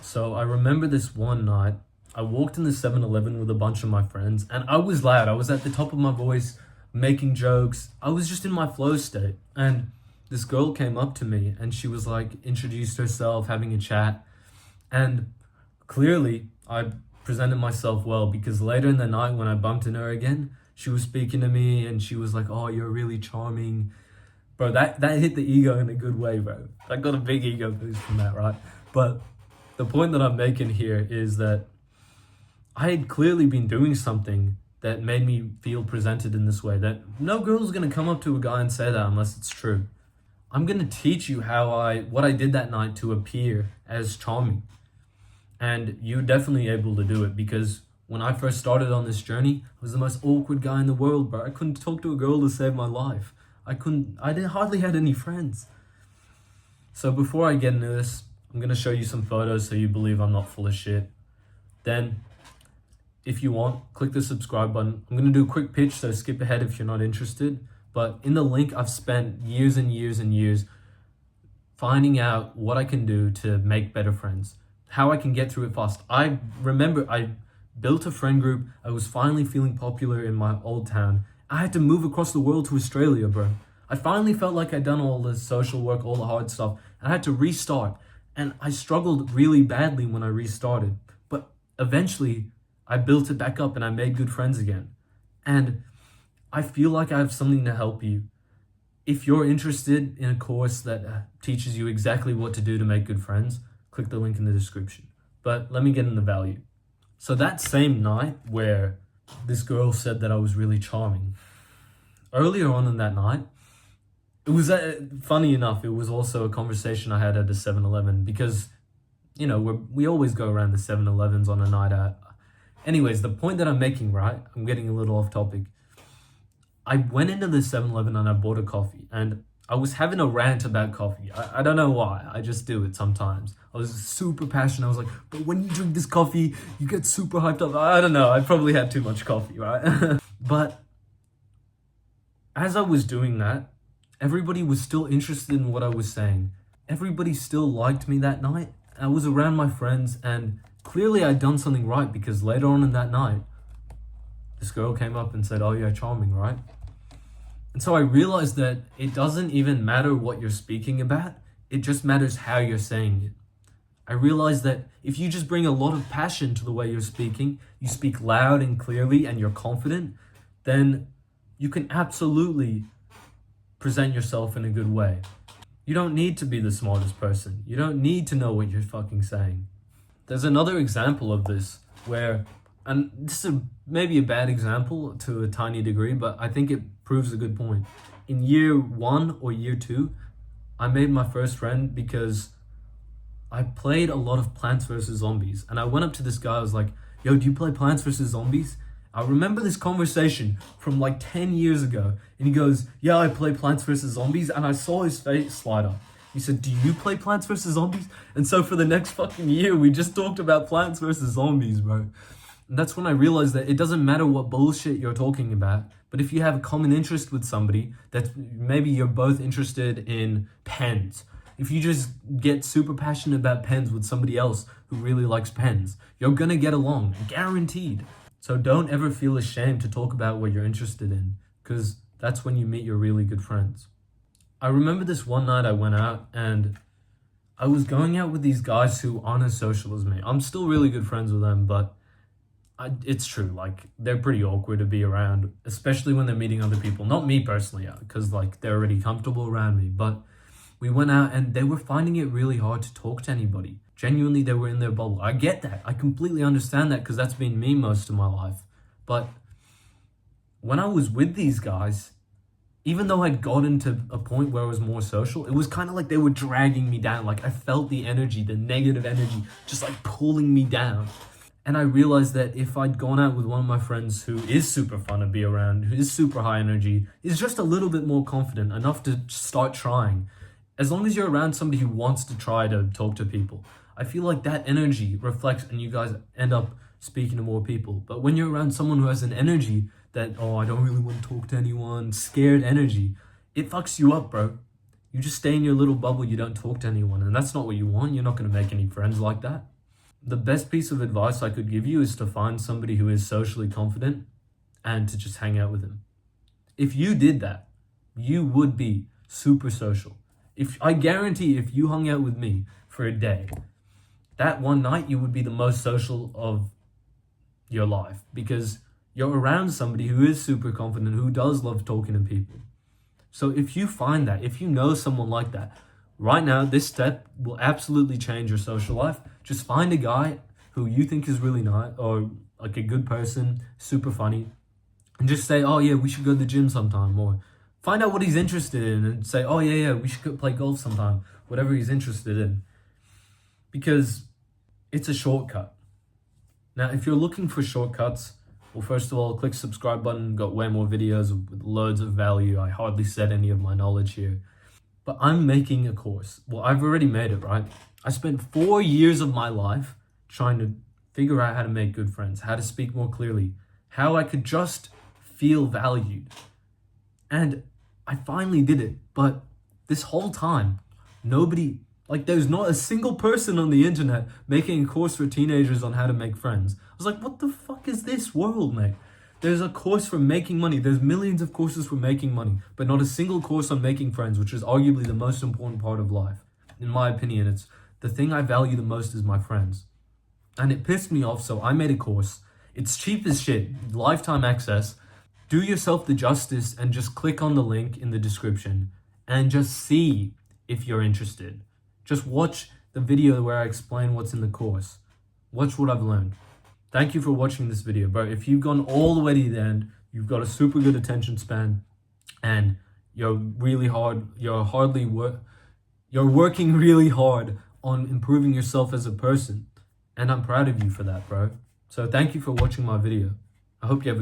So I remember this one night, I walked in the 7-Eleven with a bunch of my friends and I was loud. I was at the top of my voice, making jokes. I was just in my flow state. And this girl came up to me and she was like, introduced herself, having a chat. And clearly, I presented myself well because later in the night when I bumped into her again, she was speaking to me and she was like, "Oh, you're really charming." Bro, that hit the ego in a good way, bro. I got a big ego boost from that, right? But the point that I'm making here is that I had clearly been doing something that made me feel presented in this way. That no girl's gonna come up to a guy and say that unless it's true. I'm gonna teach you what I did that night to appear as charming. And you're definitely able to do it because when I first started on this journey, I was the most awkward guy in the world, bro. I couldn't talk to a girl to save my life. Hardly had any friends. So before I get into this, I'm gonna show you some photos so you believe I'm not full of shit. Then, if you want, click the subscribe button. I'm gonna do a quick pitch, so skip ahead if you're not interested. But in the link, I've spent years and years and years finding out what I can do to make better friends, how I can get through it fast. I remember I built a friend group. I was finally feeling popular in my old town. I had to move across the world to Australia, bro. I finally felt like I'd done all the social work, all the hard stuff, and I had to restart. And I struggled really badly when I restarted. But eventually, I built it back up and I made good friends again. And I feel like I have something to help you. If you're interested in a course that teaches you exactly what to do to make good friends, click the link in the description. But let me get into value. So that same night where this girl said that I was really charming, earlier on in that night, it was funny enough, it was also a conversation I had at a 7-Eleven because, we always go around the 7-Elevens on a night out. Anyways, the point that I'm making, right? I'm getting a little off topic. I went into the 7-Eleven and I bought a coffee and I was having a rant about coffee. I don't know why. I just do it sometimes. I was super passionate. I was like, but when you drink this coffee, you get super hyped up. I don't know. I probably had too much coffee, right? But as I was doing that, everybody was still interested in what I was saying. Everybody still liked me that night. I was around my friends and clearly I'd done something right because later on in that night, this girl came up and said, "Oh, you're charming, right?" And so I realized that it doesn't even matter what you're speaking about. It just matters how you're saying it. I realized that if you just bring a lot of passion to the way you're speaking, you speak loud and clearly and you're confident, then you can absolutely present yourself in a good way. You don't need to be the smartest person. You don't need to know what you're fucking saying. There's another example of this where, and this is maybe a bad example to a tiny degree, but I think it proves a good point. In year 1 or year 2, I made my first friend because I played a lot of Plants vs. Zombies. And I went up to this guy, I was like, "Yo, do you play Plants vs. Zombies?" I remember this conversation from like 10 years ago. And he goes, "Yeah, I play Plants vs. Zombies." And I saw his face light up. He said, "Do you play Plants vs. Zombies?" And so for the next fucking year, we just talked about Plants vs. Zombies, bro. And that's when I realized that it doesn't matter what bullshit you're talking about, but if you have a common interest with somebody, that maybe you're both interested in pens. If you just get super passionate about pens with somebody else who really likes pens, you're gonna get along, guaranteed. So don't ever feel ashamed to talk about what you're interested in, because that's when you meet your really good friends. I remember this one night I went out and I was going out with these guys who aren't as social as me. I'm still really good friends with them, but it's true, like, they're pretty awkward to be around, especially when they're meeting other people. Not me personally, because, like, they're already comfortable around me, but we went out and they were finding it really hard to talk to anybody. Genuinely, they were in their bubble. I get that. I completely understand that because that's been me most of my life. But when I was with these guys, even though I'd gotten to a point where I was more social, it was kind of like they were dragging me down. Like, I felt the energy, the negative energy, just like pulling me down. And I realized that if I'd gone out with one of my friends who is super fun to be around, who is super high energy, is just a little bit more confident, enough to start trying. As long as you're around somebody who wants to try to talk to people, I feel like that energy reflects and you guys end up speaking to more people. But when you're around someone who has an energy that, "Oh, I don't really want to talk to anyone," scared energy, it fucks you up, bro. You just stay in your little bubble, you don't talk to anyone, and that's not what you want. You're not going to make any friends like that. the best piece of advice I could give you is to find somebody who is socially confident and to just hang out with him. If you did that, you would be super social. If I guarantee if you hung out with me for a day, that one night you would be the most social of your life because you're around somebody who is super confident, who does love talking to people. So if you find that, if you know someone like that, right now, this step will absolutely change your social life. Just find a guy who you think is really nice or like a good person, super funny, and just say, oh yeah, we should go to the gym sometime, or find out what he's interested in and say, oh yeah, we should go play golf sometime, whatever he's interested in. Because it's a shortcut. Now, if you're looking for shortcuts, well, first of all, click subscribe button. Got way more videos with loads of value. I hardly said any of my knowledge here. But I'm making a course. Well, I've already made it, right? I spent 4 years of my life trying to figure out how to make good friends, how to speak more clearly, how I could just feel valued. And I finally did it. But this whole time, nobody, there's not a single person on the internet making a course for teenagers on how to make friends. I was like, what the fuck is this world, mate? There's a course for making money. There's millions of courses for making money, but not a single course on making friends, which is arguably the most important part of life. In my opinion, it's the thing I value the most is my friends. And it pissed me off, so I made a course. It's cheap as shit, lifetime access. Do yourself the justice and just click on the link in the description and just see if you're interested. Just watch the video where I explain what's in the course. Watch what I've learned. Thank you for watching this video, bro. If you've gone all the way to the end, you've got a super good attention span, and you're working really hard on improving yourself as a person. And I'm proud of you for that, bro. So thank you for watching my video. I hope you have